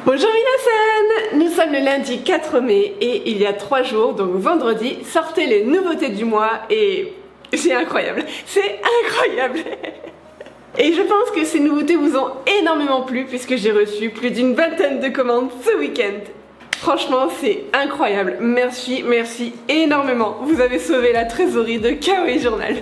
Bonjour Minasan, nous sommes le lundi 4 mai et il y a 3 jours, donc vendredi, sortaient les nouveautés du mois et c'est incroyable, c'est incroyable. Et je pense que ces nouveautés vous ont énormément plu puisque j'ai reçu plus d'une vingtaine de commandes ce week-end. Franchement, c'est incroyable, merci énormément, vous avez sauvé la trésorerie de Kawaii Journal.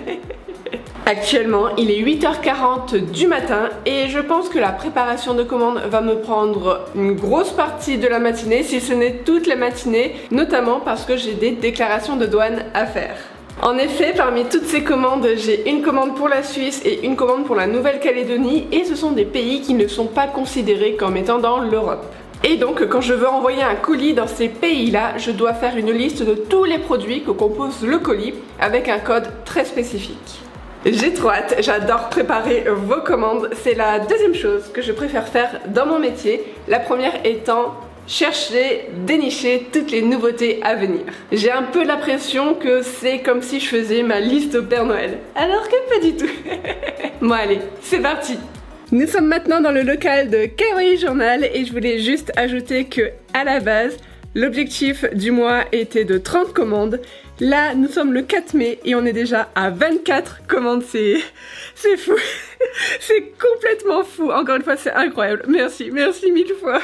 Actuellement, il est 8h40 du matin et je pense que la préparation de commandes va me prendre une grosse partie de la matinée, si ce n'est toute la matinée, notamment parce que j'ai des déclarations de douane à faire. En effet, parmi toutes ces commandes, j'ai une commande pour la Suisse et une commande pour la Nouvelle-Calédonie et ce sont des pays qui ne sont pas considérés comme étant dans l'Europe. Et donc, quand je veux envoyer un colis dans ces pays-là, je dois faire une liste de tous les produits que compose le colis avec un code très spécifique. J'ai trop hâte, j'adore préparer vos commandes, c'est la deuxième chose que je préfère faire dans mon métier. La première étant chercher, dénicher toutes les nouveautés à venir. J'ai un peu l'impression que c'est comme si je faisais ma liste au Père Noël, alors que pas du tout. Bon allez, c'est parti. Nous sommes maintenant dans le local de Kawaii Journal et je voulais juste ajouter que à la base, l'objectif du mois était de 30 commandes. Là, nous sommes le 4 mai et on est déjà à 24 commandes, c'est fou. C'est complètement fou. Encore une fois, c'est incroyable. Merci mille fois.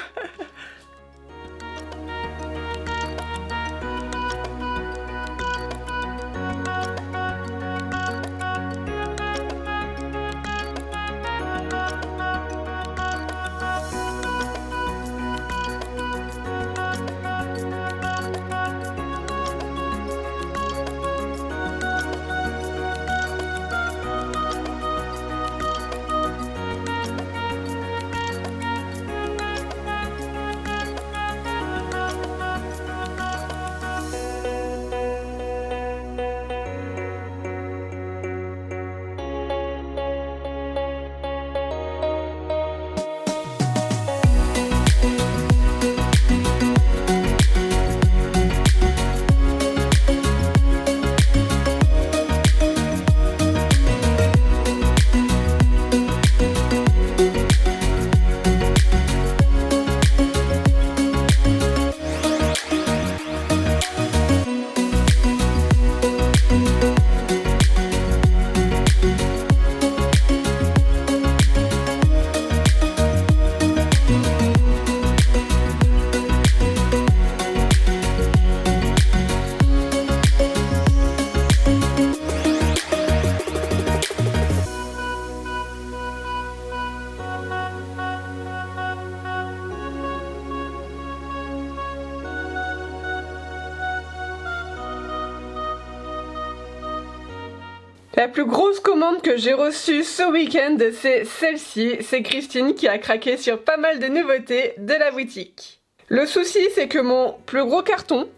La plus grosse commande que j'ai reçue ce week-end, c'est celle-ci. C'est Christine qui a craqué sur pas mal de nouveautés de la boutique. Le souci, c'est que mon plus gros carton,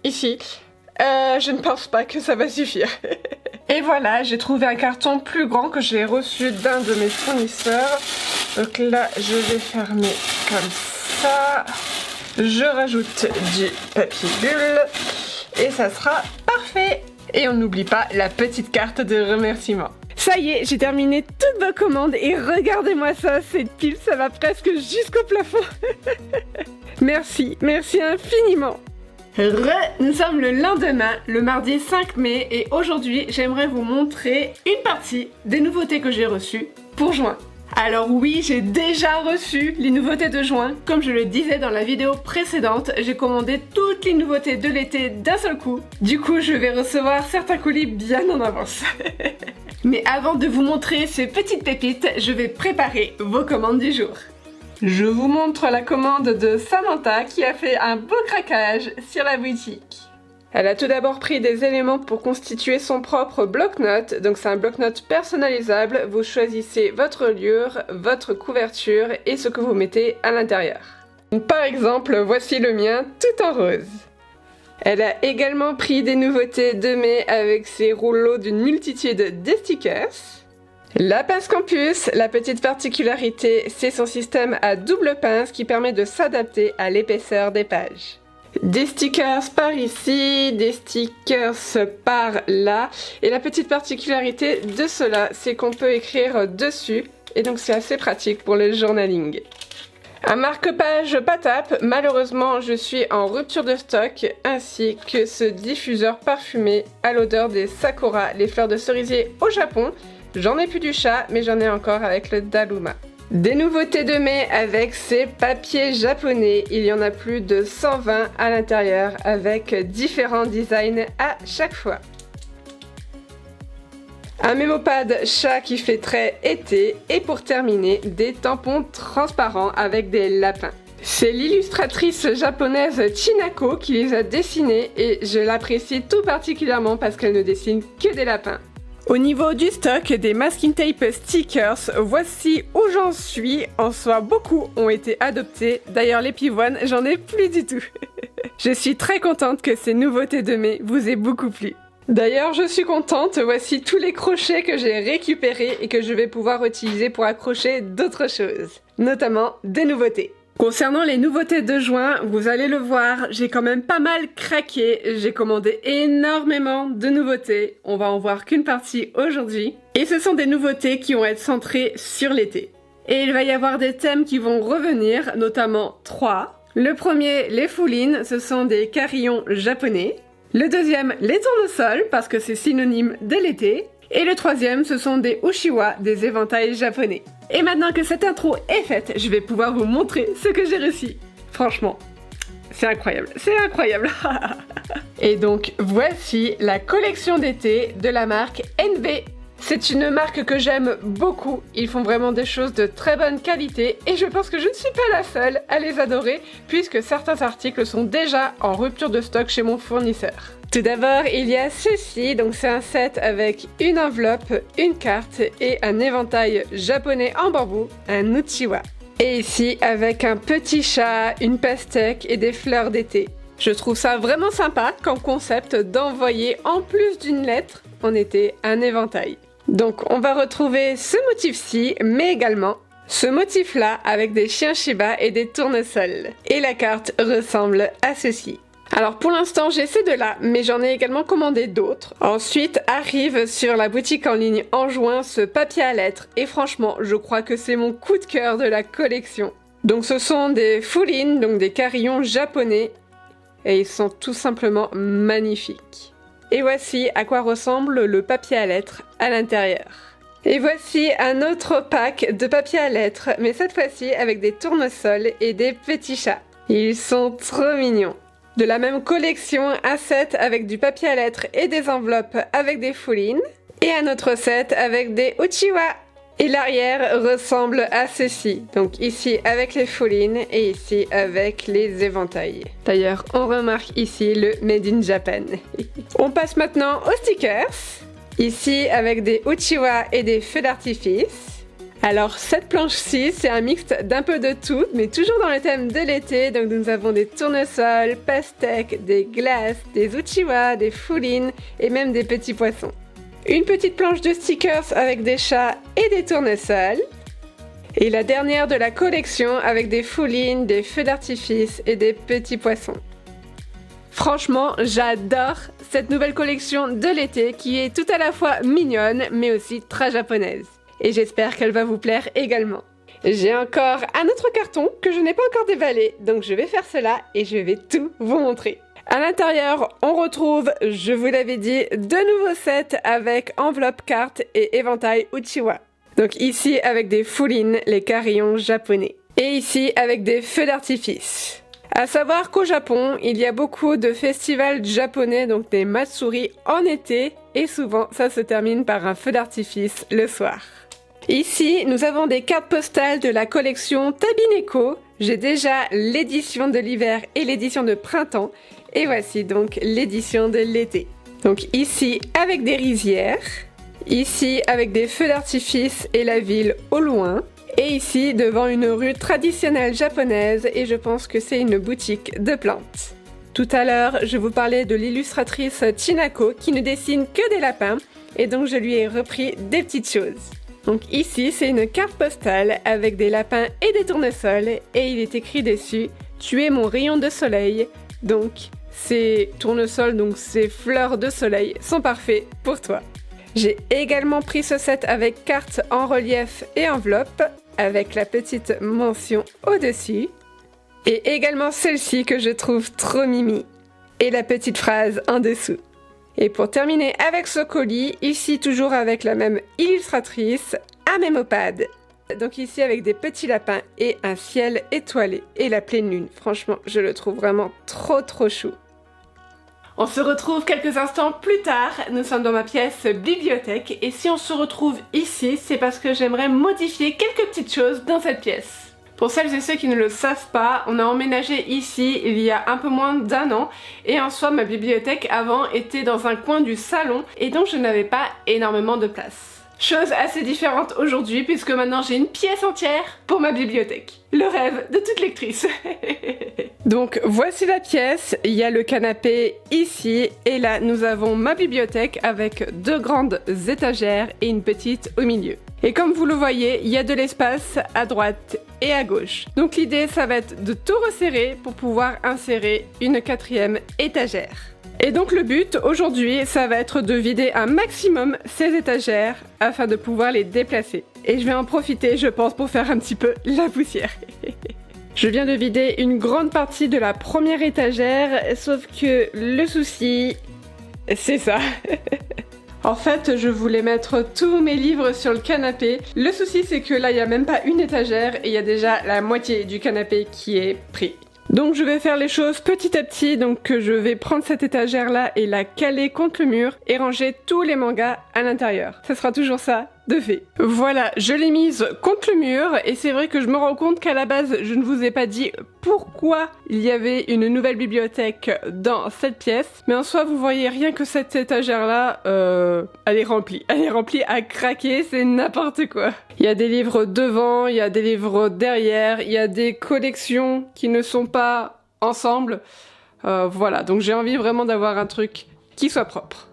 ici, je ne pense pas que ça va suffire. Et voilà, j'ai trouvé un carton plus grand que j'ai reçu d'un de mes fournisseurs. Donc là, je vais fermer comme ça. Je rajoute du papier bulle et ça sera parfait. Et on n'oublie pas la petite carte de remerciement. Ça y est, j'ai terminé toutes vos commandes et regardez-moi ça, cette pile, ça va presque jusqu'au plafond. Merci infiniment. Nous sommes le lendemain, le mardi 5 mai, et aujourd'hui, j'aimerais vous montrer une partie des nouveautés que j'ai reçues pour juin. Alors oui, j'ai déjà reçu les nouveautés de juin. Comme je le disais dans la vidéo précédente, j'ai commandé toutes les nouveautés de l'été d'un seul coup. Du coup, je vais recevoir certains colis bien en avance. Mais avant de vous montrer ces petites pépites, je vais préparer vos commandes du jour. Je vous montre la commande de Samantha qui a fait un beau craquage sur la boutique. Elle a tout d'abord pris des éléments pour constituer son propre bloc-notes. Donc c'est un bloc-notes personnalisable. Vous choisissez votre lieu, votre couverture et ce que vous mettez à l'intérieur. Par exemple, voici le mien tout en rose. Elle a également pris des nouveautés de mai avec ses rouleaux d'une multitude de stickers. La pince campus, la petite particularité, c'est son système à double pince qui permet de s'adapter à l'épaisseur des pages. Des stickers par ici, des stickers par là. Et la petite particularité de cela, c'est qu'on peut écrire dessus. Et donc c'est assez pratique pour le journaling. Un marque-page Patap, malheureusement je suis en rupture de stock, ainsi que ce diffuseur parfumé à l'odeur des sakura, les fleurs de cerisier au Japon. J'en ai plus du chat, mais j'en ai encore avec le Daruma. Des nouveautés de mai avec ces papiers japonais, il y en a plus de 120 à l'intérieur avec différents designs à chaque fois. Un mémopad chat qui fait très été et pour terminer, des tampons transparents avec des lapins. C'est l'illustratrice japonaise Chinako qui les a dessinés et je l'apprécie tout particulièrement parce qu'elle ne dessine que des lapins. Au niveau du stock des masking tape stickers, voici où j'en suis. En soi, beaucoup ont été adoptés. D'ailleurs, les pivoines, j'en ai plus du tout. Je suis très contente que ces nouveautés de mai vous aient beaucoup plu. D'ailleurs, je suis contente, voici tous les crochets que j'ai récupérés et que je vais pouvoir utiliser pour accrocher d'autres choses, notamment des nouveautés. Concernant les nouveautés de juin, vous allez le voir, j'ai quand même pas mal craqué, j'ai commandé énormément de nouveautés, on va en voir qu'une partie aujourd'hui, et ce sont des nouveautés qui vont être centrées sur l'été. Et il va y avoir des thèmes qui vont revenir, notamment 3. Le premier, les foulines, ce sont des carillons japonais. Le deuxième, les tournesols, parce que c'est synonyme de l'été. Et le troisième, ce sont des ushiwa, des éventails japonais. Et maintenant que cette intro est faite, je vais pouvoir vous montrer ce que j'ai reçu. Franchement, c'est incroyable, c'est incroyable. Et donc, voici la collection d'été de la marque NB. C'est une marque que j'aime beaucoup, ils font vraiment des choses de très bonne qualité et je pense que je ne suis pas la seule à les adorer puisque certains articles sont déjà en rupture de stock chez mon fournisseur. Tout d'abord, il y a ceci, donc c'est un set avec une enveloppe, une carte et un éventail japonais en bambou, un uchiwa. Et ici, avec un petit chat, une pastèque et des fleurs d'été. Je trouve ça vraiment sympa comme concept d'envoyer en plus d'une lettre en été un éventail. Donc on va retrouver ce motif-ci, mais également ce motif-là avec des chiens Shiba et des tournesols. Et la carte ressemble à ceci. Alors pour l'instant j'ai ces deux-là, mais j'en ai également commandé d'autres. Ensuite arrive sur la boutique en ligne en juin ce papier à lettres, et franchement je crois que c'est mon coup de cœur de la collection. Donc ce sont des foulines, donc des carillons japonais, et ils sont tout simplement magnifiques. Et voici à quoi ressemble le papier à lettres à l'intérieur. Et voici un autre pack de papier à lettres, mais cette fois-ci avec des tournesols et des petits chats. Ils sont trop mignons. De la même collection, un set avec du papier à lettres et des enveloppes avec des foulines. Et un autre set avec des uchiwa. Et l'arrière ressemble à ceci. Donc ici avec les foulines et ici avec les éventails. D'ailleurs, on remarque ici le Made in Japan. On passe maintenant aux stickers. Ici avec des uchiwa et des feux d'artifice. Alors cette planche-ci, c'est un mixte d'un peu de tout, mais toujours dans le thème de l'été. Donc nous avons des tournesols, pastèques, des glaces, des uchiwa, des foulines et même des petits poissons. Une petite planche de stickers avec des chats et des tournesols. Et la dernière de la collection avec des foulines, des feux d'artifice et des petits poissons. Franchement, j'adore cette nouvelle collection de l'été qui est tout à la fois mignonne mais aussi très japonaise. Et j'espère qu'elle va vous plaire également. J'ai encore un autre carton que je n'ai pas encore déballé, donc je vais faire cela et je vais tout vous montrer. À l'intérieur, on retrouve, je vous l'avais dit, deux nouveaux sets avec enveloppe, carte et éventail uchiwa. Donc ici avec des foulines, les carillons japonais. Et ici avec des feux d'artifice. À savoir qu'au Japon, il y a beaucoup de festivals japonais, donc des matsuri en été, et souvent ça se termine par un feu d'artifice le soir. Ici, nous avons des cartes postales de la collection Tabineko. J'ai déjà l'édition de l'hiver et l'édition de printemps. Et voici donc l'édition de l'été. Donc ici avec des rizières, ici avec des feux d'artifice et la ville au loin, et ici devant une rue traditionnelle japonaise et je pense que c'est une boutique de plantes. Tout à l'heure, je vous parlais de l'illustratrice Chinako qui ne dessine que des lapins et donc je lui ai repris des petites choses. Donc ici, c'est une carte postale avec des lapins et des tournesols et il est écrit dessus « Tu es mon rayon de soleil ». Donc ces tournesols, donc ces fleurs de soleil sont parfaits pour toi. J'ai également pris ce set avec cartes en relief et enveloppe. avec la petite mention au-dessus. Et également celle-ci que je trouve trop mimi. Et la petite phrase en dessous. Et pour terminer avec ce colis, ici toujours avec la même illustratrice, un mémopad. Donc ici avec des petits lapins et un ciel étoilé et la pleine lune. Franchement, je le trouve vraiment trop chou. On se retrouve quelques instants plus tard, nous sommes dans ma pièce bibliothèque et si on se retrouve ici, c'est parce que j'aimerais modifier quelques petites choses dans cette pièce. Pour celles et ceux qui ne le savent pas, on a emménagé ici il y a un peu moins d'1 an et en soi ma bibliothèque avant était dans un coin du salon et donc je n'avais pas énormément de place. Chose assez différente aujourd'hui puisque maintenant j'ai une pièce entière pour ma bibliothèque. Le rêve de toute lectrice. Donc voici la pièce, il y a le canapé ici et là nous avons ma bibliothèque avec 2 grandes étagères et une petite au milieu. Et comme vous le voyez, il y a de l'espace à droite et à gauche. Donc l'idée ça va être de tout resserrer pour pouvoir insérer une 4e étagère. Et donc le but aujourd'hui, ça va être de vider un maximum ces étagères afin de pouvoir les déplacer. Et je vais en profiter, je pense, pour faire un petit peu la poussière. Je viens de vider une grande partie de la première étagère, sauf que le souci, c'est ça. En fait, je voulais mettre tous mes livres sur le canapé. Le souci, c'est que là, il n'y a même pas une étagère et il y a déjà la moitié du canapé qui est pris. Donc je vais faire les choses petit à petit, donc je vais prendre cette étagère là et la caler contre le mur et ranger tous les mangas à l'intérieur. Ça sera toujours ça de fait. Voilà, je l'ai mise contre le mur et c'est vrai que je me rends compte qu'à la base je ne vous ai pas dit pourquoi il y avait une nouvelle bibliothèque dans cette pièce, mais en soi vous voyez rien que cette étagère là, elle est remplie à craquer, c'est n'importe quoi. Il y a des livres devant, il y a des livres derrière, il y a des collections qui ne sont pas ensemble, voilà, donc j'ai envie vraiment d'avoir un truc qui soit propre.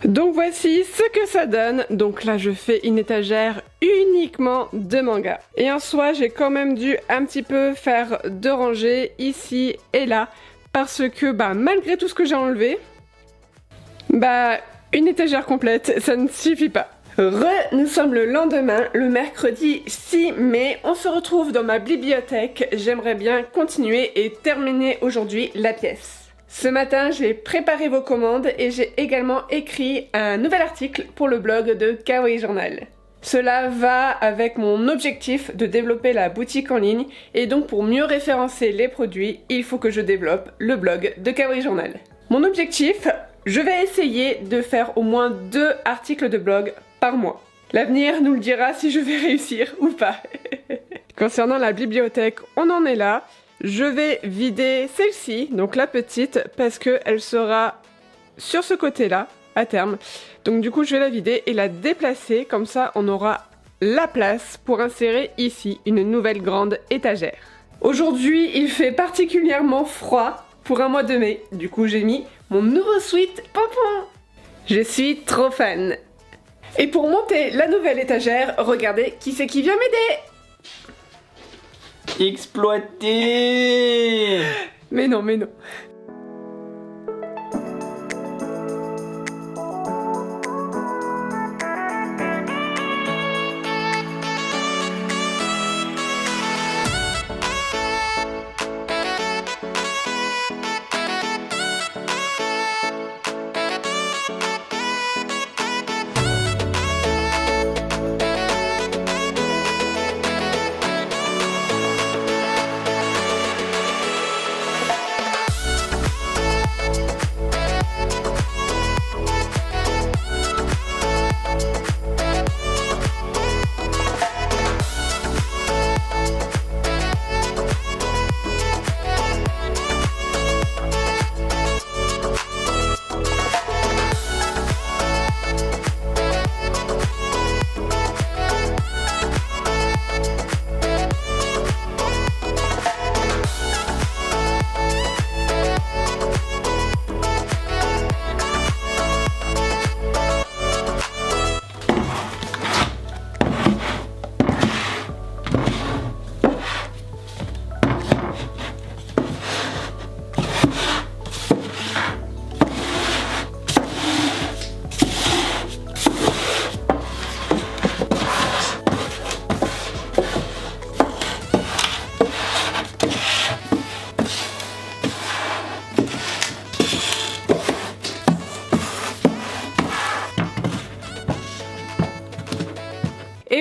Donc voici ce que ça donne. Donc là je fais une étagère uniquement de mangas. Et en soi j'ai quand même dû un petit peu faire 2 rangées ici et là. Parce que malgré tout ce que j'ai enlevé, une étagère complète ça ne suffit pas. Nous sommes le lendemain, le mercredi 6 mai, on se retrouve dans ma bibliothèque. J'aimerais bien continuer et terminer aujourd'hui la pièce. Ce matin, j'ai préparé vos commandes et j'ai également écrit un nouvel article pour le blog de Kawaii Journal. Cela va avec mon objectif de développer la boutique en ligne et donc pour mieux référencer les produits, il faut que je développe le blog de Kawaii Journal. Mon objectif, je vais essayer de faire au moins 2 articles de blog par mois. L'avenir nous le dira si je vais réussir ou pas. Concernant la bibliothèque, on en est là. Je vais vider celle-ci, donc la petite, parce qu'elle sera sur ce côté-là, à terme. Donc du coup, je vais la vider et la déplacer, comme ça on aura la place pour insérer ici une nouvelle grande étagère. Aujourd'hui, il fait particulièrement froid pour un mois de mai, du coup j'ai mis mon nouveau sweat pompon. Je suis trop fan. Et pour monter la nouvelle étagère, regardez qui c'est qui vient m'aider. Exploité. Mais non.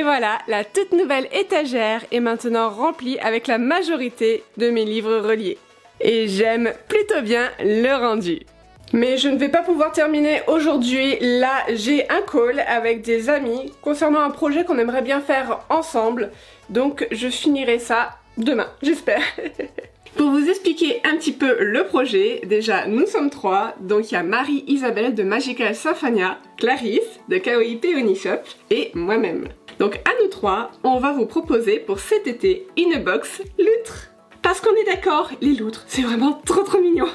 Et voilà, la toute nouvelle étagère est maintenant remplie avec la majorité de mes livres reliés. Et j'aime plutôt bien le rendu. Mais je ne vais pas pouvoir terminer aujourd'hui. Là, j'ai un call avec des amis concernant un projet qu'on aimerait bien faire ensemble. Donc je finirai ça demain, j'espère. Pour vous expliquer un petit peu le projet, déjà nous sommes 3, donc il y a Marie-Isabelle de Magical Symphania, Clarisse de Kawaii Peony Shop et moi-même. Donc à nous 3, on va vous proposer pour cet été une box loutre. Parce qu'on est d'accord, les loutres, c'est vraiment trop mignon.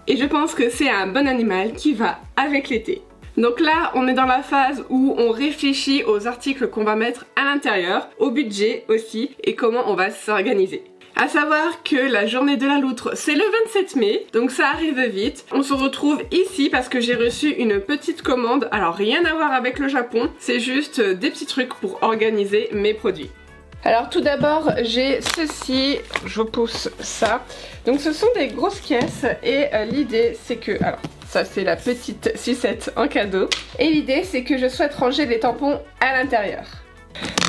Et je pense que c'est un bon animal qui va avec l'été. Donc là, on est dans la phase où on réfléchit aux articles qu'on va mettre à l'intérieur, au budget aussi, et comment on va s'organiser. À savoir que la journée de la loutre, c'est le 27 mai, donc ça arrive vite. On se retrouve ici parce que j'ai reçu une petite commande, alors rien à voir avec le Japon, c'est juste des petits trucs pour organiser mes produits. Alors tout d'abord, j'ai ceci, je pousse ça. Donc ce sont des grosses caisses et l'idée c'est que... Alors ça c'est la petite sucette en cadeau. Et l'idée c'est que je souhaite ranger les tampons à l'intérieur.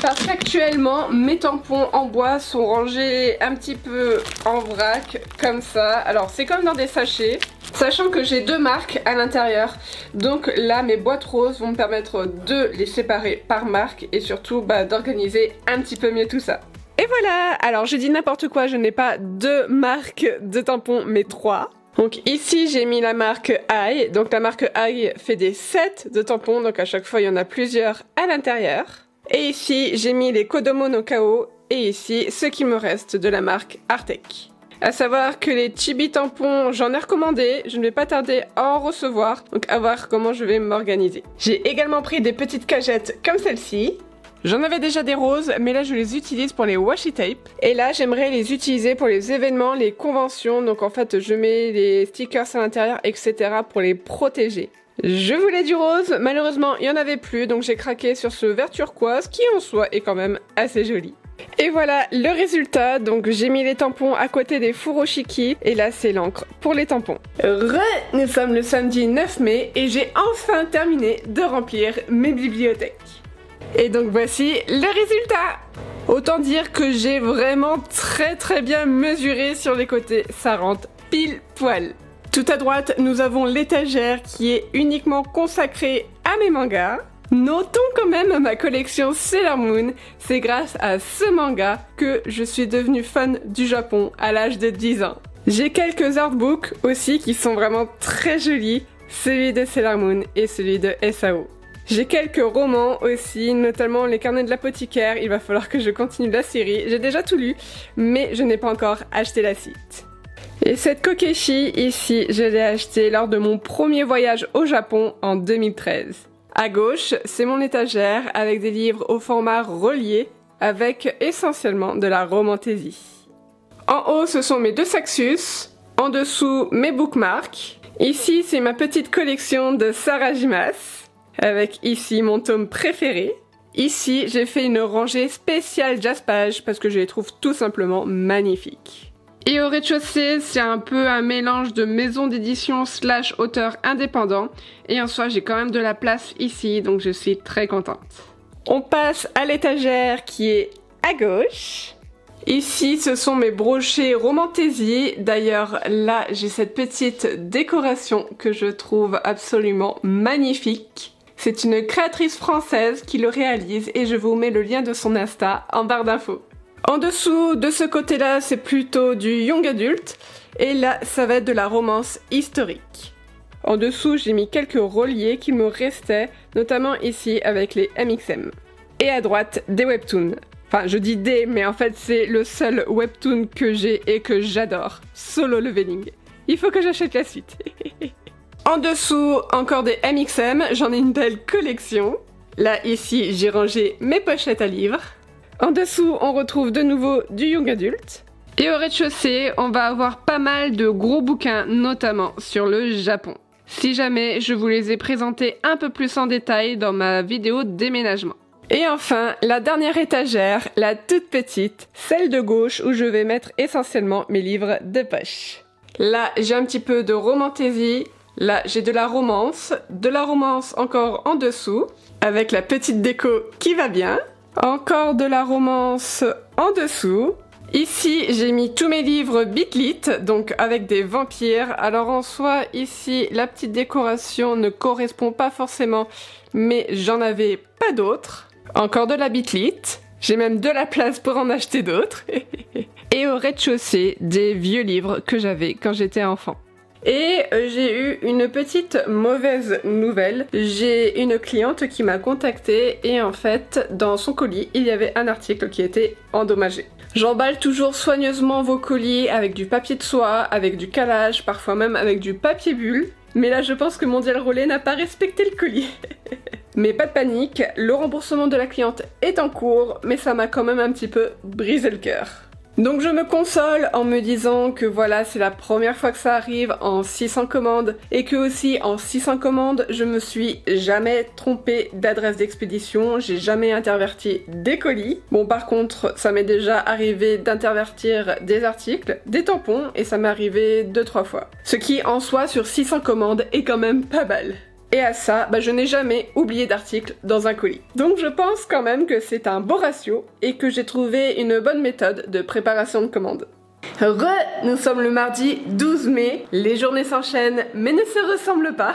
Parce qu'actuellement, mes tampons en bois sont rangés un petit peu en vrac, comme ça. Alors c'est comme dans des sachets, sachant que j'ai 2 marques à l'intérieur. Donc là, mes boîtes roses vont me permettre de les séparer par marque et surtout d'organiser un petit peu mieux tout ça. Et voilà, alors je dis n'importe quoi, je n'ai pas 2 marques de tampons, mais 3. Donc ici j'ai mis la marque Ai, donc la marque Ai fait des sets de tampons, donc à chaque fois il y en a plusieurs à l'intérieur. Et ici, j'ai mis les Kodomo no Kao et ici, ce qui me reste de la marque Artec. À savoir que les chibi tampons, j'en ai recommandé, je ne vais pas tarder à en recevoir, donc à voir comment je vais m'organiser. J'ai également pris des petites cagettes comme celle-ci. J'en avais déjà des roses, mais là je les utilise pour les washi tape. Et là, j'aimerais les utiliser pour les événements, les conventions, donc en fait, je mets les stickers à l'intérieur, etc. pour les protéger. Je voulais du rose, malheureusement il n'y en avait plus, donc j'ai craqué sur ce vert turquoise qui en soi est quand même assez joli. Et voilà le résultat, donc j'ai mis les tampons à côté des furoshiki et là c'est l'encre pour les tampons. Nous sommes le samedi 9 mai et j'ai enfin terminé de remplir mes bibliothèques. Et donc voici le résultat. Autant dire que j'ai vraiment très bien mesuré sur les côtés, ça rentre pile poil. Tout à droite, nous avons l'étagère qui est uniquement consacrée à mes mangas. Notons quand même ma collection Sailor Moon. C'est grâce à ce manga que je suis devenue fan du Japon à l'âge de 10 ans. J'ai quelques artbooks aussi qui sont vraiment très jolis, celui de Sailor Moon et celui de SAO. J'ai quelques romans aussi, notamment Les Carnets de l'apothicaire, il va falloir que je continue la série. J'ai déjà tout lu, mais je n'ai pas encore acheté la suite. Et cette kokeshi ici, je l'ai achetée lors de mon premier voyage au Japon en 2013. À gauche, c'est mon étagère avec des livres au format relié avec essentiellement de la romantaisie. En haut, ce sont mes 2 Saxus. En dessous, mes bookmarks. Ici, c'est ma petite collection de Sarajimas avec ici mon tome préféré. Ici, j'ai fait une rangée spéciale Jaspage parce que je les trouve tout simplement magnifiques. Et au rez-de-chaussée, c'est un peu un mélange de maison d'édition / auteur indépendant. Et en soi, j'ai quand même de la place ici, donc je suis très contente. On passe à l'étagère qui est à gauche. Ici, ce sont mes brochets romantaisie. D'ailleurs, là, j'ai cette petite décoration que je trouve absolument magnifique. C'est une créatrice française qui le réalise et je vous mets le lien de son Insta en barre d'infos. En dessous, de ce côté-là, c'est plutôt du young adult. Et là, ça va être de la romance historique. En dessous, j'ai mis quelques reliés qui me restaient, notamment ici avec les MXM. Et à droite, des webtoons. Enfin, je dis des, mais en fait, c'est le seul webtoon que j'ai et que j'adore. Solo Leveling. Il faut que j'achète la suite. En dessous, encore des MXM. J'en ai une belle collection. Là, ici, j'ai rangé mes pochettes à livres. En dessous, on retrouve de nouveau du young adult. Et au rez-de-chaussée, on va avoir pas mal de gros bouquins, notamment sur le Japon. Si jamais, je vous les ai présentés un peu plus en détail dans ma vidéo déménagement. Et enfin, la dernière étagère, la toute petite, celle de gauche où je vais mettre essentiellement mes livres de poche. Là, j'ai un petit peu de romantaisie. Là, j'ai de la romance encore en dessous, avec la petite déco qui va bien. Encore de la romance en dessous. Ici, j'ai mis tous mes livres Bitlit, donc avec des vampires. Alors en soi, ici, la petite décoration ne correspond pas forcément, mais j'en avais pas d'autres. Encore de la Bitlit. J'ai même de la place pour en acheter d'autres. Et au rez-de-chaussée, des vieux livres que j'avais quand j'étais enfant. Et j'ai eu une petite mauvaise nouvelle. J'ai une cliente qui m'a contactée et en fait, dans son colis, il y avait un article qui était endommagé. J'emballe toujours soigneusement vos colis avec du papier de soie, avec du calage, parfois même avec du papier bulle. Mais là, je pense que Mondial Relais n'a pas respecté le colis. Mais pas de panique, le remboursement de la cliente est en cours, mais ça m'a quand même un petit peu brisé le cœur. Donc je me console en me disant que voilà, c'est la première fois que ça arrive en 600 commandes et que aussi en 600 commandes, je me suis jamais trompée d'adresse d'expédition, j'ai jamais interverti des colis. Bon, par contre, ça m'est déjà arrivé d'intervertir des articles, des tampons et ça m'est arrivé 2-3 fois. Ce qui en soi sur 600 commandes est quand même pas mal. Et à ça, je n'ai jamais oublié d'article dans un colis. Donc je pense quand même que c'est un beau ratio et que j'ai trouvé une bonne méthode de préparation de commande. Nous sommes le mardi 12 mai, les journées s'enchaînent mais ne se ressemblent pas.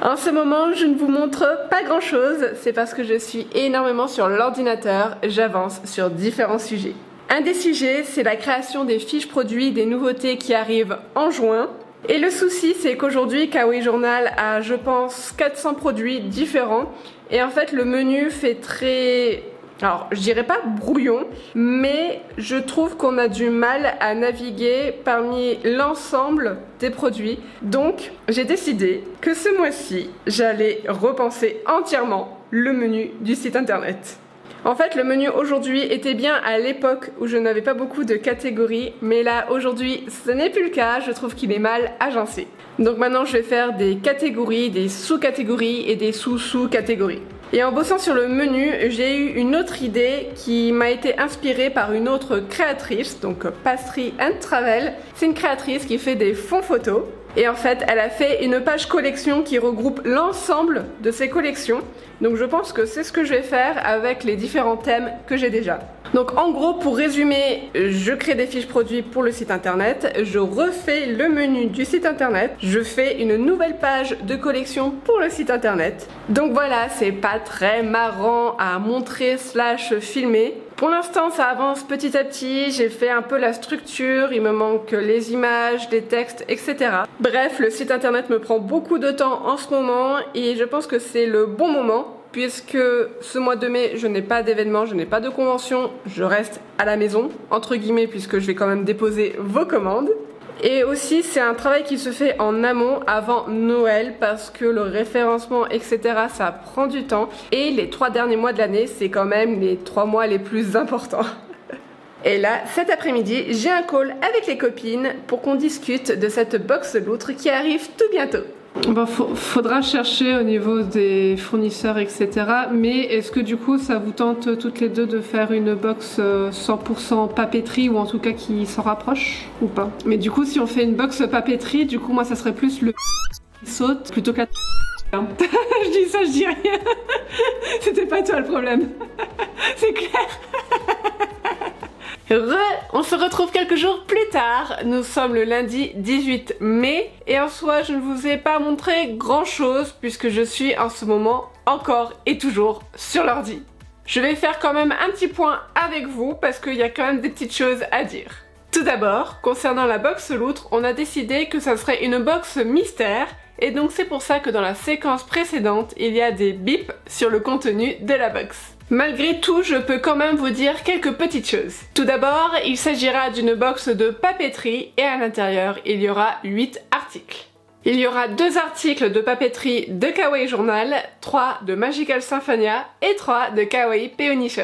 En ce moment, je ne vous montre pas grand chose, c'est parce que je suis énormément sur l'ordinateur, j'avance sur différents sujets. Un des sujets, c'est la création des fiches produits des nouveautés qui arrivent en juin. Et le souci, c'est qu'aujourd'hui, Kawaii Journal a, je pense, 400 produits différents. Et en fait, le menu fait très... Alors, je dirais pas brouillon, mais je trouve qu'on a du mal à naviguer parmi l'ensemble des produits. Donc, j'ai décidé que ce mois-ci, j'allais repenser entièrement le menu du site internet. En fait, le menu aujourd'hui était bien à l'époque où je n'avais pas beaucoup de catégories, mais là, aujourd'hui, ce n'est plus le cas, je trouve qu'il est mal agencé. Donc maintenant, je vais faire des catégories, des sous-catégories et des sous-sous-catégories. Et en bossant sur le menu, j'ai eu une autre idée qui m'a été inspirée par une autre créatrice, donc Pastry and Travel. C'est une créatrice qui fait des fonds photos. Et en fait, elle a fait une page collection qui regroupe l'ensemble de ses collections. Donc je pense que c'est ce que je vais faire avec les différents thèmes que j'ai déjà. Donc en gros, pour résumer, je crée des fiches produits pour le site internet, je refais le menu du site internet, je fais une nouvelle page de collection pour le site internet. Donc voilà, c'est pas très marrant à montrer / filmer. Pour l'instant, ça avance petit à petit, j'ai fait un peu la structure, il me manque les images, les textes, etc. Bref, le site internet me prend beaucoup de temps en ce moment et je pense que c'est le bon moment puisque ce mois de mai, je n'ai pas d'événement, je n'ai pas de convention, je reste à la maison, entre guillemets, puisque je vais quand même déposer vos commandes. Et aussi, c'est un travail qui se fait en amont avant Noël parce que le référencement, etc., ça prend du temps. Et les 3 derniers mois de l'année, c'est quand même les 3 mois les plus importants. Et là, cet après-midi, j'ai un call avec les copines pour qu'on discute de cette box loutre qui arrive tout bientôt. Faudra chercher au niveau des fournisseurs, etc. Mais est-ce que du coup, ça vous tente toutes les deux de faire une box 100% papeterie ou en tout cas qui s'en rapproche ou pas? Mais du coup, si on fait une box papeterie, du coup, moi, ça serait plus le qui saute plutôt que la je dis ça, je dis rien. C'était pas toi le problème. C'est clair. On se retrouve quelques jours plus tard, nous sommes le lundi 18 mai et en soi je ne vous ai pas montré grand chose puisque je suis en ce moment encore et toujours sur l'ordi. Je vais faire quand même un petit point avec vous parce qu'il y a quand même des petites choses à dire. Tout d'abord, concernant la box loutre, on a décidé que ça serait une box mystère et donc c'est pour ça que dans la séquence précédente, il y a des bips sur le contenu de la box. Malgré tout, je peux quand même vous dire quelques petites choses. Tout d'abord, il s'agira d'une box de papeterie et à l'intérieur, il y aura 8 articles. Il y aura 2 articles de papeterie de Kawaii Journal, 3 de Magical Symphonia et 3 de Kawaii Peony Shop.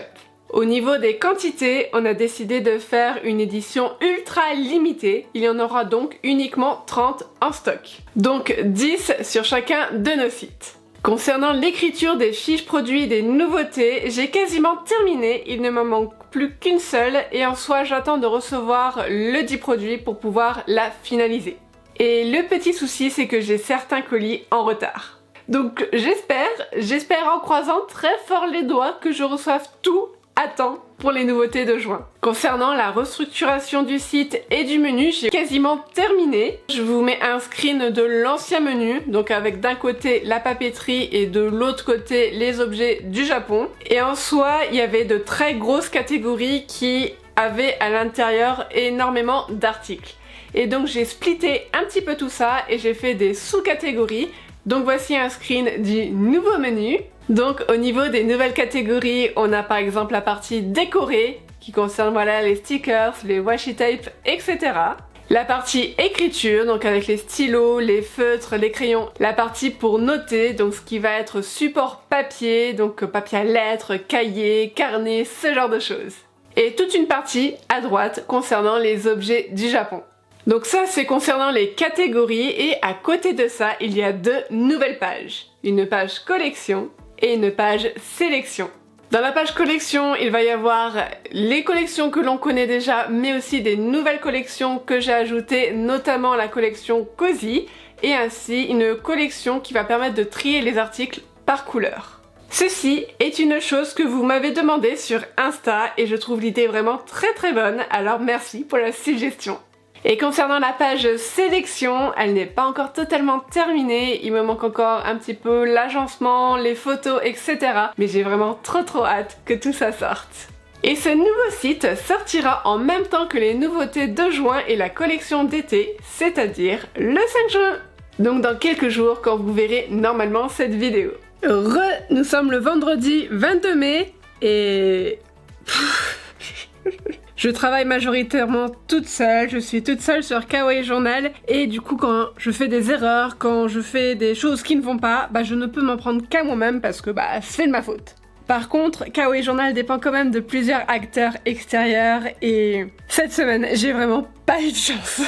Au niveau des quantités, on a décidé de faire une édition ultra limitée. Il y en aura donc uniquement 30 en stock. Donc 10 sur chacun de nos sites. Concernant l'écriture des fiches produits des nouveautés, j'ai quasiment terminé, il ne m'en manque plus qu'une seule et en soi j'attends de recevoir le 10 produits pour pouvoir la finaliser. Et le petit souci c'est que j'ai certains colis en retard. Donc j'espère en croisant très fort les doigts que je reçoive tout à temps pour les nouveautés de juin. Concernant la restructuration du site et du menu, j'ai quasiment terminé. Je vous mets un screen de l'ancien menu, donc avec d'un côté la papeterie et de l'autre côté les objets du Japon. Et en soi, il y avait de très grosses catégories qui avaient à l'intérieur énormément d'articles. Et donc j'ai splitté un petit peu tout ça et j'ai fait des sous-catégories. Donc voici un screen du nouveau menu. Donc au niveau des nouvelles catégories, on a par exemple la partie décorée qui concerne voilà les stickers, les washi tape, etc. La partie écriture, donc avec les stylos, les feutres, les crayons. La partie pour noter, donc ce qui va être support papier, donc papier à lettres, cahier, carnet, ce genre de choses. Et toute une partie à droite concernant les objets du Japon. Donc ça c'est concernant les catégories et à côté de ça il y a deux nouvelles pages. Une page collection et une page sélection. Dans la page collection il va y avoir les collections que l'on connaît déjà mais aussi des nouvelles collections que j'ai ajoutées, notamment la collection Cozy et ainsi une collection qui va permettre de trier les articles par couleur. Ceci est une chose que vous m'avez demandé sur Insta et je trouve l'idée vraiment très bonne, alors merci pour la suggestion. Et concernant la page sélection, elle n'est pas encore totalement terminée, il me manque encore un petit peu l'agencement, les photos, etc. Mais j'ai vraiment trop hâte que tout ça sorte. Et ce nouveau site sortira en même temps que les nouveautés de juin et la collection d'été, c'est-à-dire le 5 juin. Donc dans quelques jours quand vous verrez normalement cette vidéo. Nous sommes le vendredi 22 mai et... Je travaille majoritairement toute seule, je suis toute seule sur Kawaii Journal et du coup quand je fais des erreurs, quand je fais des choses qui ne vont pas, je ne peux m'en prendre qu'à moi-même parce que c'est de ma faute. Par contre, Kawaii Journal dépend quand même de plusieurs acteurs extérieurs et cette semaine, j'ai vraiment pas eu de chance.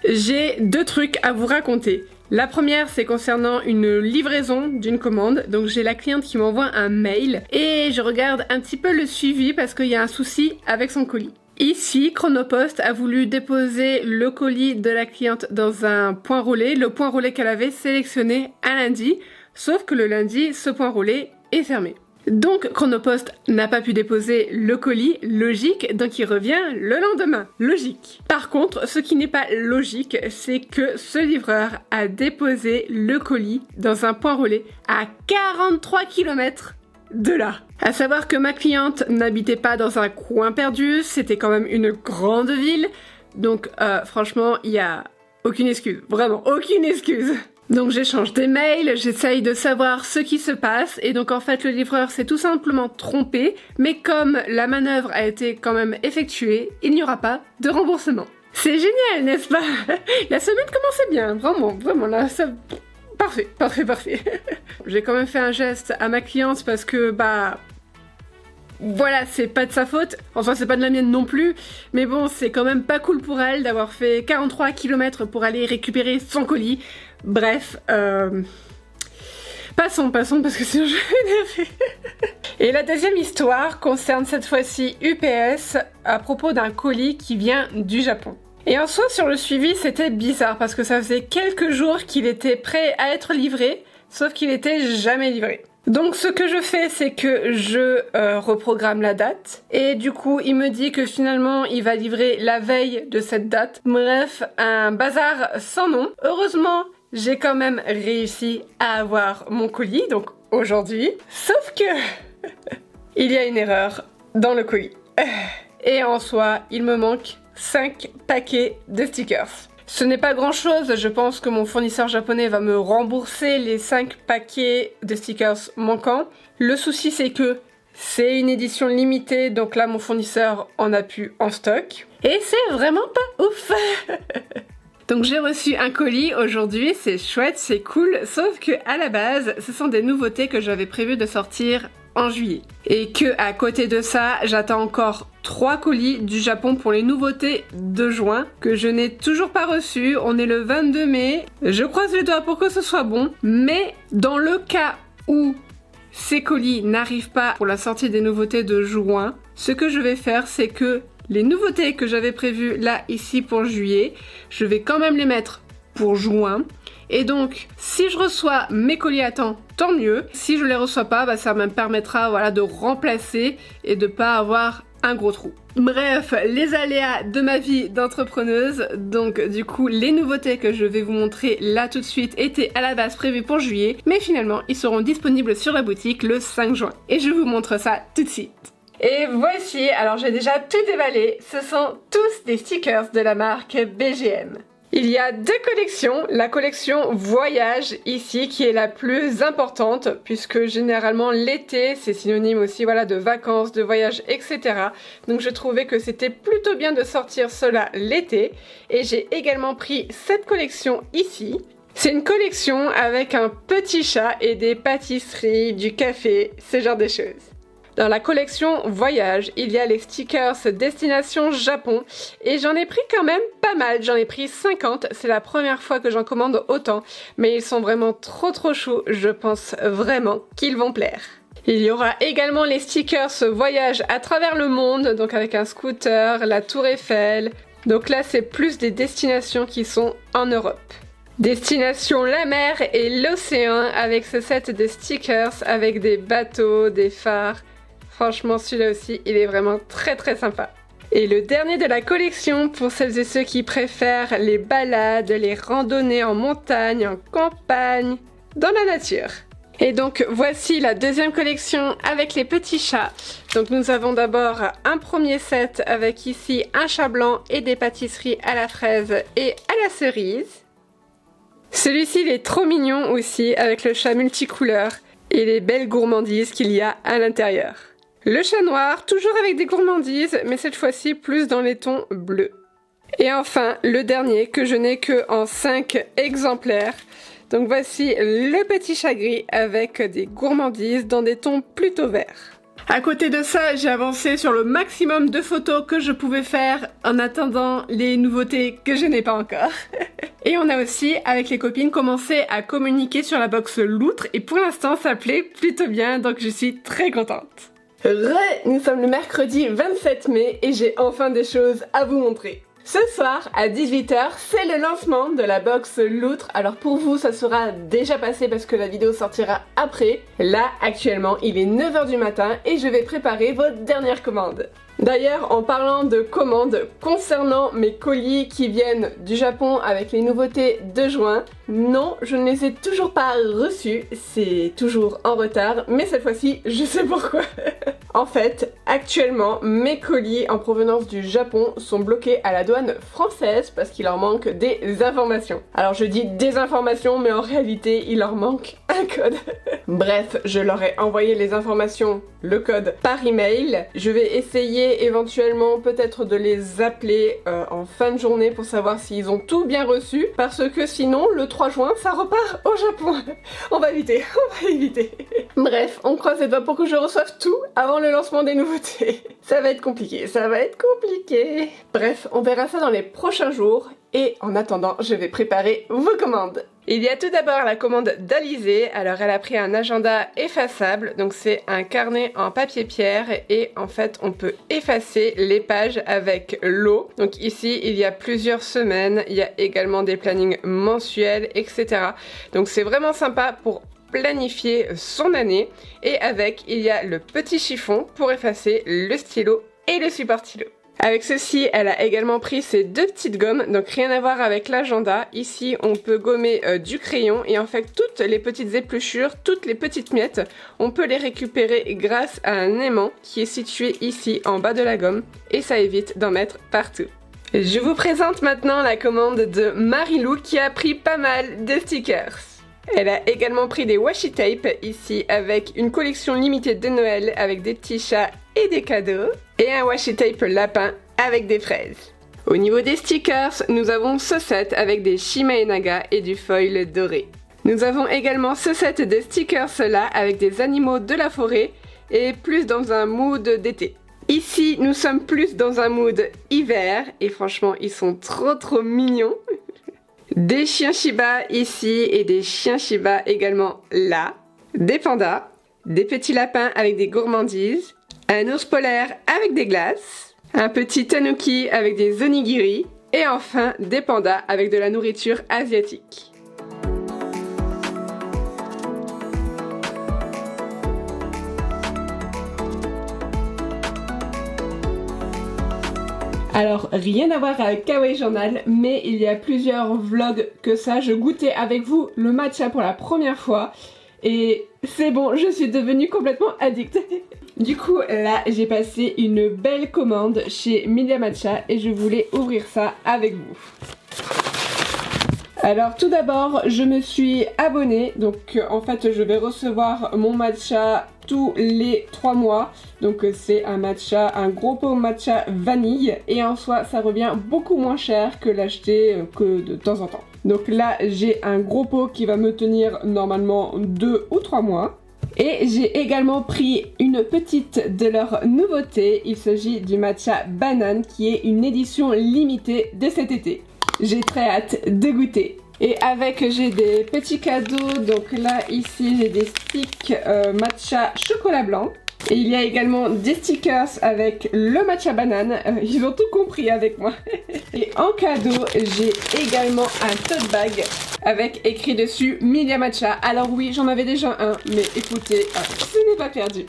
J'ai deux trucs à vous raconter. La première, c'est concernant une livraison d'une commande. Donc j'ai la cliente qui m'envoie un mail et je regarde un petit peu le suivi parce qu'il y a un souci avec son colis. Ici, Chronopost a voulu déposer le colis de la cliente dans un point relais, le point relais qu'elle avait sélectionné un lundi, sauf que le lundi, ce point relais est fermé. Donc Chronopost n'a pas pu déposer le colis, logique, donc il revient le lendemain, logique. Par contre, ce qui n'est pas logique, c'est que ce livreur a déposé le colis dans un point relais à 43 km de là. À savoir que ma cliente n'habitait pas dans un coin perdu, c'était quand même une grande ville, donc franchement, il y a aucune excuse, vraiment aucune excuse. Donc j'échange des mails, j'essaye de savoir ce qui se passe et donc en fait le livreur s'est tout simplement trompé, mais comme la manœuvre a été quand même effectuée, il n'y aura pas de remboursement. C'est génial, n'est-ce pas? La semaine commençait bien, vraiment là, ça... Parfait. J'ai quand même fait un geste à ma cliente parce que voilà, c'est pas de sa faute, enfin c'est pas de la mienne non plus, mais bon, c'est quand même pas cool pour elle d'avoir fait 43 km pour aller récupérer son colis. Bref, passons parce que sinon je vais m'énerver. Et la deuxième histoire concerne cette fois-ci UPS à propos d'un colis qui vient du Japon. Et en soi, sur le suivi, c'était bizarre parce que ça faisait quelques jours qu'il était prêt à être livré, sauf qu'il était jamais livré. Donc ce que je fais, c'est que je reprogramme la date et du coup il me dit que finalement il va livrer la veille de cette date. Bref, un bazar sans nom. Heureusement, j'ai quand même réussi à avoir mon colis, donc aujourd'hui. Sauf que il y a une erreur dans le colis. Et en soi, il me manque 5 paquets de stickers. Ce n'est pas grand chose, je pense que mon fournisseur japonais va me rembourser les 5 paquets de stickers manquants. Le souci c'est que c'est une édition limitée, donc là mon fournisseur en a plus en stock. Et c'est vraiment pas ouf. Donc j'ai reçu un colis aujourd'hui, c'est chouette, c'est cool, sauf que à la base, ce sont des nouveautés que j'avais prévu de sortir en juillet. Et que à côté de ça, j'attends encore 3 colis du Japon pour les nouveautés de juin que je n'ai toujours pas reçus. On est le 22 mai. Je croise les doigts pour que ce soit bon. Mais dans le cas où ces colis n'arrivent pas pour la sortie des nouveautés de juin, ce que je vais faire, c'est que les nouveautés que j'avais prévues là, ici pour juillet, je vais quand même les mettre pour juin. Et donc, si je reçois mes colis à temps, tant mieux. Si je les reçois pas, ça me permettra voilà, de remplacer et de pas avoir un gros trou. Bref, les aléas de ma vie d'entrepreneuse. Donc du coup, les nouveautés que je vais vous montrer là tout de suite étaient à la base prévues pour juillet, mais finalement, ils seront disponibles sur la boutique le 5 juin. Et je vous montre ça tout de suite. Et voici, alors j'ai déjà tout déballé, ce sont tous des stickers de la marque BGM. Il y a deux collections, la collection voyage ici qui est la plus importante puisque généralement l'été c'est synonyme aussi voilà, de vacances, de voyages etc. Donc je trouvais que c'était plutôt bien de sortir cela l'été et j'ai également pris cette collection ici. C'est une collection avec un petit chat et des pâtisseries, du café, ce genre de choses. Dans la collection voyage, il y a les stickers destination Japon et j'en ai pris quand même pas mal, j'en ai pris 50, c'est la première fois que j'en commande autant, mais ils sont vraiment trop chauds, je pense vraiment qu'ils vont plaire. Il y aura également les stickers voyage à travers le monde, donc avec un scooter, la tour Eiffel, donc là c'est plus des destinations qui sont en Europe. Destination la mer et l'océan avec ce set de stickers avec des bateaux, des phares. Franchement, celui-là aussi, il est vraiment très sympa. Et le dernier de la collection, pour celles et ceux qui préfèrent les balades, les randonnées en montagne, en campagne, dans la nature. Et donc, voici la deuxième collection avec les petits chats. Donc, nous avons d'abord un premier set avec ici un chat blanc et des pâtisseries à la fraise et à la cerise. Celui-ci, il est trop mignon aussi, avec le chat multicouleur et les belles gourmandises qu'il y a à l'intérieur. Le chat noir, toujours avec des gourmandises, mais cette fois-ci plus dans les tons bleus. Et enfin, le dernier, que je n'ai que en 5 exemplaires. Donc voici le petit chat gris avec des gourmandises dans des tons plutôt verts. À côté de ça, j'ai avancé sur le maximum de photos que je pouvais faire en attendant les nouveautés que je n'ai pas encore. Et on a aussi, avec les copines, commencé à communiquer sur la box Loutre et pour l'instant, ça plaît plutôt bien, donc je suis très contente. Nous sommes le mercredi 27 mai et j'ai enfin des choses à vous montrer. Ce soir, à 18 h, c'est le lancement de la box Loutre. Alors pour vous, ça sera déjà passé parce que la vidéo sortira après. Là, actuellement, il est 9 h du matin et je vais préparer votre dernière commande. D'ailleurs, en parlant de commandes, concernant mes colis qui viennent du Japon avec les nouveautés de juin, non, je ne les ai toujours pas reçus, c'est toujours en retard, mais cette fois-ci, je sais pourquoi. En fait, actuellement, mes colis en provenance du Japon sont bloqués à la douane française parce qu'il leur manque des informations. Alors je dis des informations, mais en réalité, il leur manque un code. Bref, je leur ai envoyé les informations, le code, par email. Je vais essayer éventuellement peut-être de les appeler en fin de journée pour savoir s'ils ont tout bien reçu, parce que sinon, le 3 juin, ça repart au Japon. On va éviter. Bref, on croise les doigts pour que je reçoive tout avant le lancement des nouveautés. Ça va être compliqué. Bref, on verra ça dans les prochains jours. Et en attendant, je vais préparer vos commandes. Il y a tout d'abord la commande d'Alizée. Alors elle a pris un agenda effaçable, donc c'est un carnet en papier pierre et en fait on peut effacer les pages avec l'eau. Donc ici il y a plusieurs semaines, il y a également des plannings mensuels, etc. Donc c'est vraiment sympa pour planifier son année. Et avec, il y a le petit chiffon pour effacer le stylo et le support stylo. Avec ceci, elle a également pris ces deux petites gommes, donc rien à voir avec l'agenda. Ici, on peut gommer du crayon et en fait, toutes les petites épluchures, toutes les petites miettes, on peut les récupérer grâce à un aimant qui est situé ici en bas de la gomme et ça évite d'en mettre partout. Je vous présente maintenant la commande de Marilou qui a pris pas mal de stickers. Elle a également pris des washi tape ici avec une collection limitée de Noël avec des petits chats et des cadeaux et un washi tape lapin avec des fraises. Au niveau des stickers, nous avons ce set avec des Shima Enaga et du foil doré. Nous avons également ce set de stickers là avec des animaux de la forêt et plus dans un mood d'été. Ici, nous sommes plus dans un mood hiver et franchement, ils sont trop mignons. Des chiens Shiba ici et des chiens Shiba également là. Des pandas, des petits lapins avec des gourmandises, un ours polaire avec des glaces, un petit tanuki avec des onigiri et enfin des pandas avec de la nourriture asiatique. Alors rien à voir avec Kawaii Journal, mais il y a plusieurs vlogs que ça, je goûtais avec vous le matcha pour la première fois et c'est bon, je suis devenue complètement addict. Du coup là j'ai passé une belle commande chez Milia Matcha et je voulais ouvrir ça avec vous. Alors tout d'abord je me suis abonnée, donc en fait je vais recevoir mon matcha tous les 3 mois. Donc c'est un matcha, un gros pot matcha vanille et en soi ça revient beaucoup moins cher que l'acheter que de temps en temps. Donc là j'ai un gros pot qui va me tenir normalement 2 ou 3 mois. Et j'ai également pris une petite de leurs nouveautés, il s'agit du matcha banane qui est une édition limitée de cet été. J'ai très hâte de goûter. Et avec j'ai des petits cadeaux, donc là ici j'ai des sticks matcha chocolat blanc. Et il y a également des stickers avec le matcha banane, ils ont tout compris avec moi. Et en cadeau j'ai également un tote bag avec écrit dessus Milia Matcha. Alors oui j'en avais déjà un, mais écoutez, ce n'est pas perdu.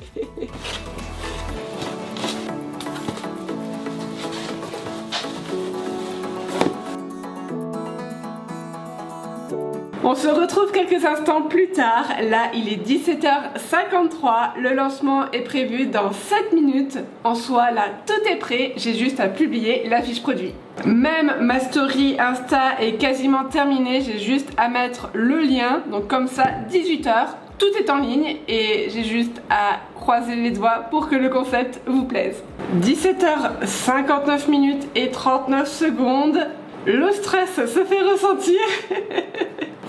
On se retrouve quelques instants plus tard, là il est 17h53, le lancement est prévu dans 7 minutes. En soi là tout est prêt, j'ai juste à publier la fiche produit. Même ma story Insta est quasiment terminée, j'ai juste à mettre le lien, donc comme ça 18h, tout est en ligne et j'ai juste à croiser les doigts pour que le concept vous plaise. 17h59 minutes et 39 secondes, le stress se fait ressentir.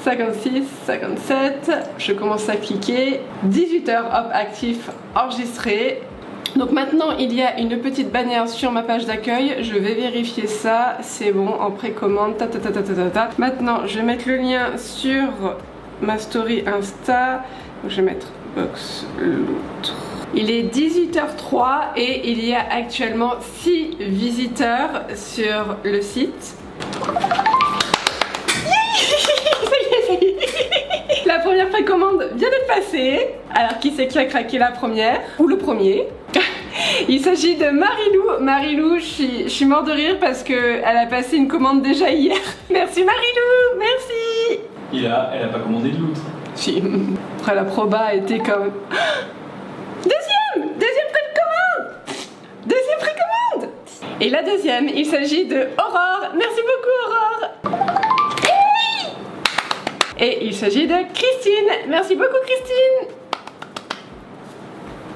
56, 57, je commence à cliquer, 18h, hop, actif, enregistré. Donc maintenant il y a une petite bannière sur ma page d'accueil, je vais vérifier ça, c'est bon, en précommande, Maintenant je vais mettre le lien sur ma story Insta, je vais mettre box loutre. Il est 18h03 et il y a actuellement 6 visiteurs sur le site. La première précommande vient d'être passée. Alors qui c'est qui a craqué la première? Ou le premier? Il s'agit de Marilou. Marilou, je suis mort de rire parce qu'elle a passé une commande déjà hier. Merci Marilou, merci. Et là, elle a pas commandé de loutre. Si. Après la proba a été comme... Deuxième précommande. Deuxième précommande. Et la deuxième, il s'agit de Aurore. Merci beaucoup Aurore. Et il s'agit de Christine. Merci beaucoup Christine.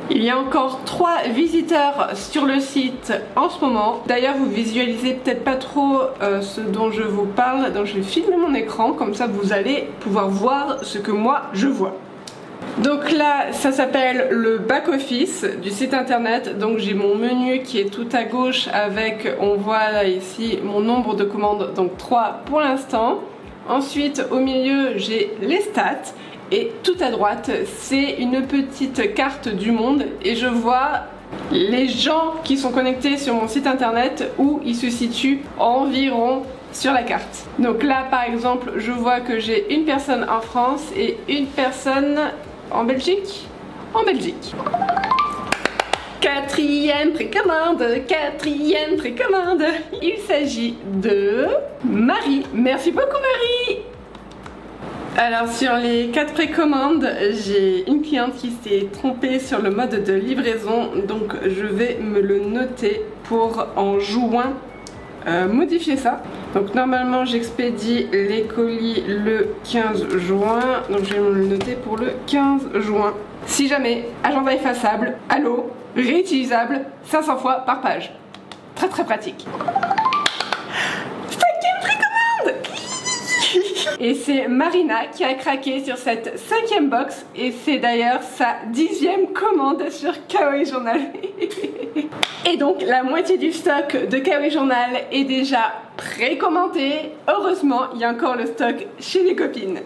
Il y a encore 3 visiteurs sur le site en ce moment. D'ailleurs vous visualisez peut-être pas trop ce dont je vous parle. Donc je vais filmer mon écran, comme ça vous allez pouvoir voir ce que moi je vois. Donc là ça s'appelle le back office du site internet. Donc j'ai mon menu qui est tout à gauche avec, on voit là ici mon nombre de commandes, donc 3 pour l'instant. Ensuite au milieu j'ai les stats et tout à droite c'est une petite carte du monde et je vois les gens qui sont connectés sur mon site internet où ils se situent environ sur la carte. Donc là par exemple je vois que j'ai une personne en France et une personne en Belgique. Quatrième précommande. Il s'agit de Marie. Merci beaucoup Marie. Alors sur les 4 précommandes, j'ai une cliente qui s'est trompée sur le mode de livraison, donc je vais me le noter pour en juin modifier ça. Donc normalement j'expédie les colis le 15 juin, donc je vais me le noter pour le 15 juin. Si jamais, agenda effaçable, à l'eau, réutilisable, 500 fois par page. Très très pratique. 5e précommande. Et c'est Marina qui a craqué sur cette 5e box et c'est d'ailleurs sa 10e commande sur Kawaii Journal. Et donc la moitié du stock de Kawaii Journal est déjà précommandé. Heureusement, il y a encore le stock chez les copines.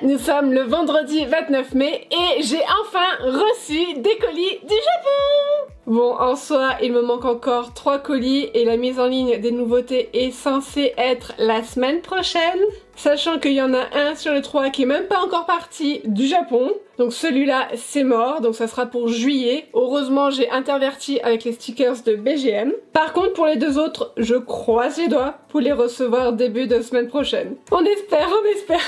Nous sommes le vendredi 29 mai et j'ai enfin reçu des colis du Japon. Bon, en soi, il me manque encore 3 colis et la mise en ligne des nouveautés est censée être la semaine prochaine. Sachant qu'il y en a un sur les 3 qui est même pas encore parti du Japon. Donc celui-là, c'est mort, donc ça sera pour juillet. Heureusement, j'ai interverti avec les stickers de BGM. Par contre, pour les 2 autres, je croise les doigts pour les recevoir début de semaine prochaine. On espère, on espère.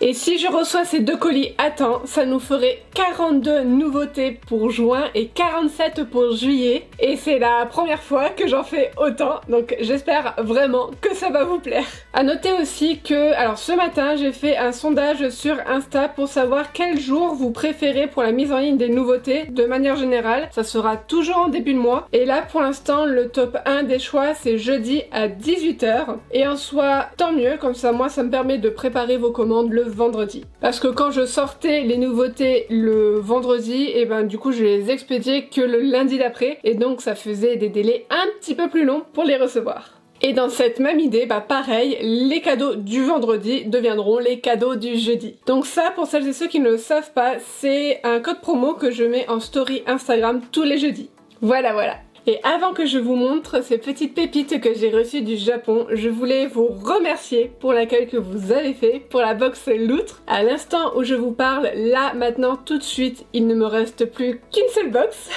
Et si je reçois ces 2 colis à temps, ça nous ferait 42 nouveautés pour juin et 47 pour juillet. Et c'est la première fois que j'en fais autant, donc j'espère vraiment que ça va vous plaire. À noter aussi que, alors ce matin, j'ai fait un sondage sur Insta pour savoir quel jour vous préférez pour la mise en ligne des nouveautés. De manière générale, ça sera toujours en début de mois. Et là, pour l'instant, le top 1 des choix, c'est jeudi à 18h. Et en soi, tant mieux, comme ça, moi, ça me permet de préparer vos commandes le vendredi. Parce que quand je sortais les nouveautés le vendredi, et ben du coup, je les expédiais que le lundi d'après. Et donc, ça faisait des délais un petit peu plus longs pour les recevoir. Et dans cette même idée, bah pareil, les cadeaux du vendredi deviendront les cadeaux du jeudi. Donc ça, pour celles et ceux qui ne le savent pas, c'est un code promo que je mets en story Instagram tous les jeudis. Voilà. Et avant que je vous montre ces petites pépites que j'ai reçues du Japon, je voulais vous remercier pour l'accueil que vous avez fait pour la box Loutre. À l'instant où je vous parle, là, maintenant, tout de suite, il ne me reste plus qu'une seule box.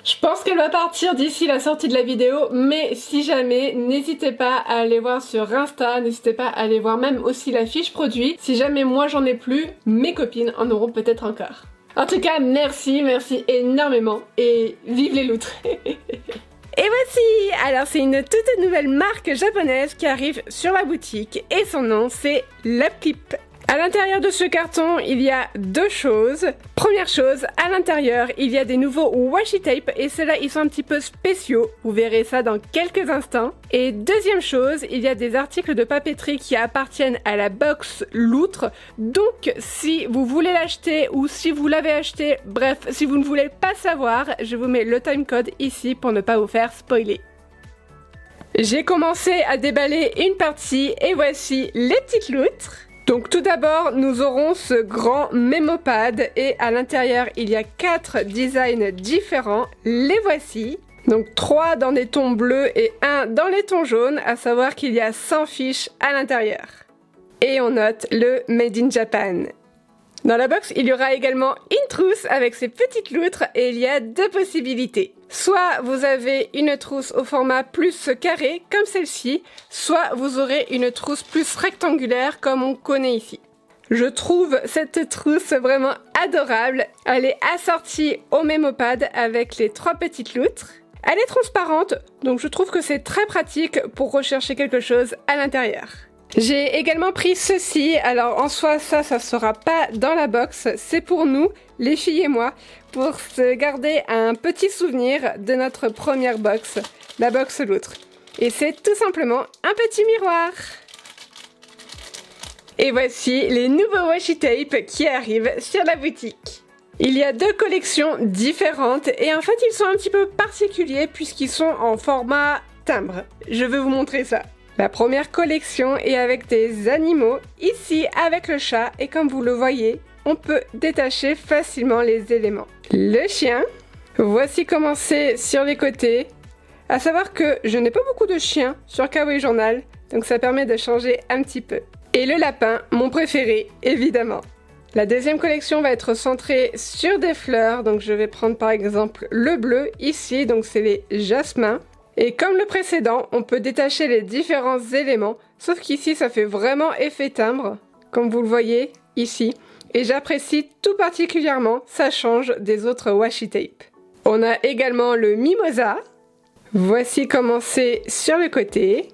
Je pense qu'elle va partir d'ici la sortie de la vidéo, mais si jamais, n'hésitez pas à aller voir sur Insta, n'hésitez pas à aller voir même aussi la fiche produit. Si jamais moi j'en ai plus, mes copines en auront peut-être encore. En tout cas, merci énormément et vive les loutres. Et voici! Alors c'est une toute nouvelle marque japonaise qui arrive sur ma boutique et son nom c'est Lapclip. À l'intérieur de ce carton, il y a 2 choses. Première chose, à l'intérieur, il y a des nouveaux washi tape et ceux-là, ils sont un petit peu spéciaux. Vous verrez ça dans quelques instants. Et deuxième chose, il y a des articles de papeterie qui appartiennent à la box Loutre. Donc, si vous voulez l'acheter ou si vous l'avez acheté, bref, si vous ne voulez pas savoir, je vous mets le timecode ici pour ne pas vous faire spoiler. J'ai commencé à déballer une partie et voici les petites loutres. Donc tout d'abord, nous aurons ce grand mémopad et à l'intérieur, il y a 4 designs différents. Les voici. Donc 3 dans des tons bleus et 1 dans les tons jaunes, à savoir qu'il y a 100 fiches à l'intérieur. Et on note le Made in Japan. Dans la box, il y aura également une trousse avec ces petites loutres et il y a 2 possibilités. Soit vous avez une trousse au format plus carré, comme celle-ci, soit vous aurez une trousse plus rectangulaire, comme on connaît ici. Je trouve cette trousse vraiment adorable. Elle est assortie au mémopad avec les 3 petites loutres. Elle est transparente, donc je trouve que c'est très pratique pour rechercher quelque chose à l'intérieur. J'ai également pris ceci, alors en soi ça sera pas dans la box, c'est pour nous, les filles et moi, pour se garder un petit souvenir de notre première box, la box Loutre. Et c'est tout simplement un petit miroir. Et voici les nouveaux washi tape qui arrivent sur la boutique. Il y a 2 collections différentes et en fait ils sont un petit peu particuliers puisqu'ils sont en format timbre. Je vais vous montrer ça. La première collection est avec des animaux, ici avec le chat, et comme vous le voyez, on peut détacher facilement les éléments. Le chien, voici comment c'est sur les côtés. À savoir que je n'ai pas beaucoup de chiens sur Kawaii Journal, donc ça permet de changer un petit peu. Et le lapin, mon préféré, évidemment. La deuxième collection va être centrée sur des fleurs, donc je vais prendre par exemple le bleu, ici, donc c'est les jasmins. Et comme le précédent, on peut détacher les différents éléments, sauf qu'ici ça fait vraiment effet timbre, comme vous le voyez ici, et j'apprécie tout particulièrement, ça change des autres washi tape. On a également le mimosa, voici comment c'est sur le côté,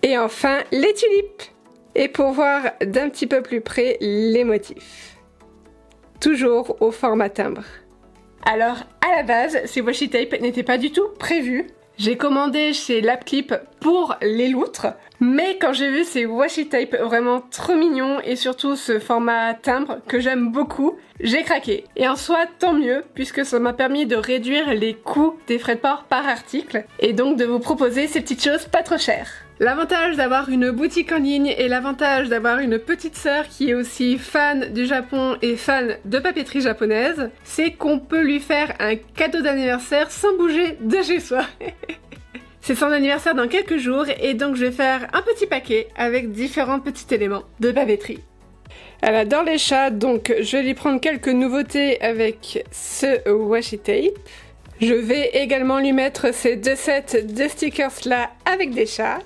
et enfin les tulipes, et pour voir d'un petit peu plus près les motifs, toujours au format timbre. Alors, à la base, ces washi tape n'étaient pas du tout prévus. J'ai commandé chez Lapclip pour les loutres, mais quand j'ai vu ces washi tape vraiment trop mignons et surtout ce format timbre que j'aime beaucoup, j'ai craqué. Et en soi, tant mieux, puisque ça m'a permis de réduire les coûts des frais de port par article et donc de vous proposer ces petites choses pas trop chères. L'avantage d'avoir une boutique en ligne et l'avantage d'avoir une petite sœur qui est aussi fan du Japon et fan de papeterie japonaise, c'est qu'on peut lui faire un cadeau d'anniversaire sans bouger de chez soi. C'est son anniversaire dans quelques jours et donc je vais faire un petit paquet avec différents petits éléments de papeterie. Elle adore les chats, donc je vais lui prendre quelques nouveautés avec ce washi tape. Je vais également lui mettre ces 2 sets de stickers là avec des chats.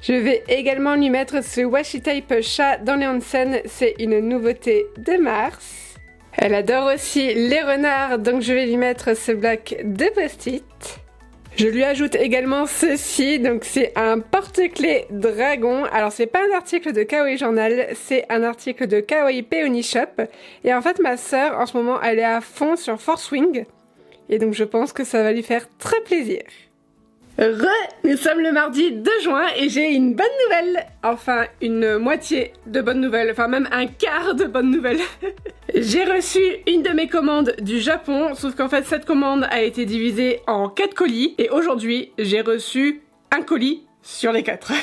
Je vais également lui mettre ce washi tape chat dans les onsen, c'est une nouveauté de mars. Elle adore aussi les renards, donc je vais lui mettre ce bloc de post-it. Je lui ajoute également ceci, donc c'est un porte-clés dragon. Alors c'est pas un article de Kawaii Journal, c'est un article de Kawaii Peony Shop. Et en fait ma sœur en ce moment elle est à fond sur Force Wing. Et donc je pense que ça va lui faire très plaisir. Nous sommes le mardi 2 juin et j'ai une bonne nouvelle. Enfin, une moitié de bonne nouvelle, enfin même un quart de bonne nouvelle. J'ai reçu une de mes commandes du Japon, sauf qu'en fait cette commande a été divisée en 4 colis et aujourd'hui j'ai reçu un colis sur les 4.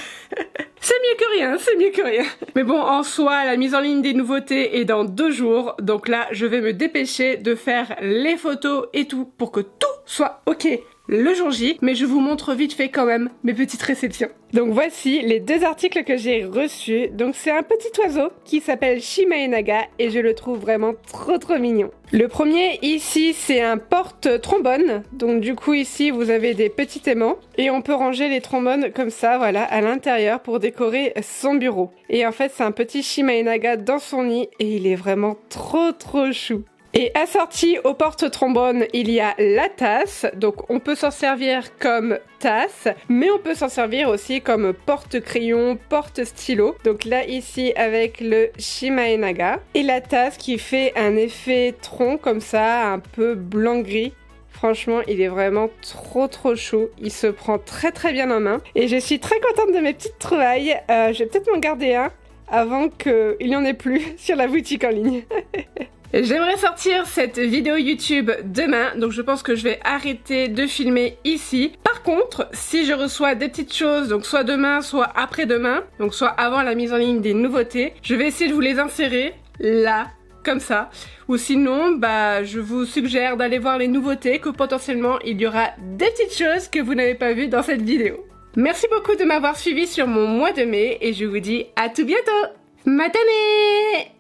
C'est mieux que rien, c'est mieux que rien. Mais bon, en soi, la mise en ligne des nouveautés est dans 2 jours, donc là je vais me dépêcher de faire les photos et tout pour que tout soit ok le jour J, mais je vous montre vite fait quand même mes petites réceptions. Donc voici les 2 articles que j'ai reçus. Donc c'est un petit oiseau qui s'appelle Shimaenaga et je le trouve vraiment trop mignon. Le premier ici c'est un porte-trombone. Donc du coup ici vous avez des petits aimants et on peut ranger les trombones comme ça, voilà, à l'intérieur pour décorer son bureau. Et en fait c'est un petit Shimaenaga dans son nid et il est vraiment trop chou. Et assorti au porte-trombone, il y a la tasse, donc on peut s'en servir comme tasse, mais on peut s'en servir aussi comme porte-crayon, porte-stylo. Donc là ici avec le Shimaenaga. Et la tasse qui fait un effet tronc comme ça, un peu blanc-gris. Franchement, il est vraiment trop chou. Il se prend très bien en main. Et je suis très contente de mes petites trouvailles. Je vais peut-être m'en garder un avant qu'il n'y en ait plus sur la boutique en ligne. J'aimerais sortir cette vidéo YouTube demain, donc je pense que je vais arrêter de filmer ici. Par contre, si je reçois des petites choses, donc soit demain, soit après-demain, donc soit avant la mise en ligne des nouveautés, je vais essayer de vous les insérer là, comme ça. Ou sinon, je vous suggère d'aller voir les nouveautés, que potentiellement il y aura des petites choses que vous n'avez pas vues dans cette vidéo. Merci beaucoup de m'avoir suivi sur mon mois de mai et je vous dis à tout bientôt. Matane!